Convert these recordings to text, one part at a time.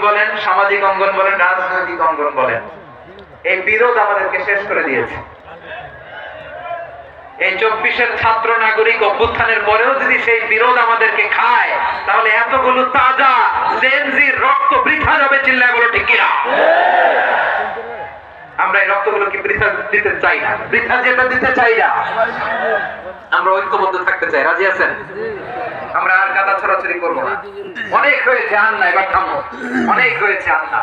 বলেন, সামাজিক অঙ্গন বলেন, রাজনৈতিক অঙ্গন বলেন, এই বিরোধ আমাদেরকে শেষ করে দিয়েছে। এই 24-এর ছাত্র নাগরিক অভ্যুত্থানের পরেও যদি সেই বিরোধ আমাদেরকে খায়, তাহলে এতগুলো তাজা জেনজির রক্ত বৃথা যাবে। চিল্লায় বলো ঠিক কিনা? আমরা এই রক্তগুলোকে বৃথা দিতে চাই না, বৃথা যেটা দিতে চাই না। আমরা ঐক্যবদ্ধ থাকতে চাই। রাজি আছেন? আমরা আর কাদা ছড়াছড়ি করবো না। অনেক হয়েছে আন্না, এবার থামো। অনেক হয়েছে আন্না।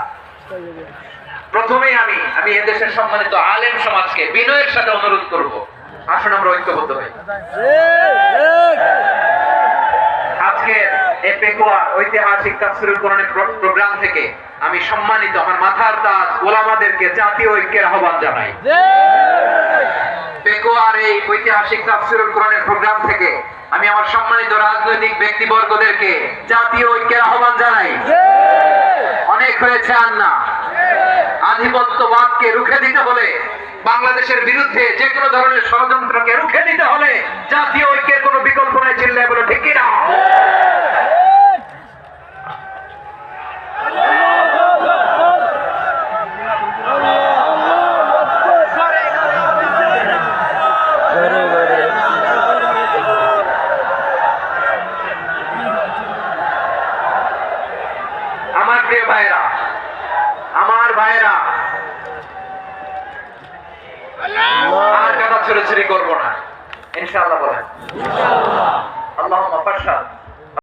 প্রথমেই আমি এদেশের সম্মানিত আলেম সমাজকে বিনয়ের সাথে অনুরোধ করব, আসুন আমরা ঐক্যবদ্ধ হই। আজকে এই পেকুয়া ঐতিহাসিক তাফসীরুল কোরআনের প্রোগ্রাম থেকে আমি সম্মানিত আমার মাথার তাজ ওলামাদেরকে জাতীয় ঐক্যের আহ্বান জানাই। পেকুয়ার এই ঐতিহাসিক তাফসীরুল কোরআনের প্রোগ্রাম থেকে আমি আমার সম্মানিত রাজনৈতিক ব্যক্তিবর্গদেরকে জাতীয় ঐক্যের আহ্বান জানাই। অনেক হয়েছে আন্না। আধিপত্যবাদকে রুখে দিতে হলে, বাংলাদেশের বিরুদ্ধে যে কোনো ধরনের ষড়যন্ত্রকে রুখে দিতে হলে জাতীয় ঐক্যের কোনো বিকল্প নাই। চিল্লায় বলো ঠিক কিনা? আমার প্রিয় ভাইরা, আমার ভাইরা, আর কথা ছড়াছড়ি করবো না, ইনশাআল্লাহ বলেন। আল্লাহুম্মা ফাশহাদ।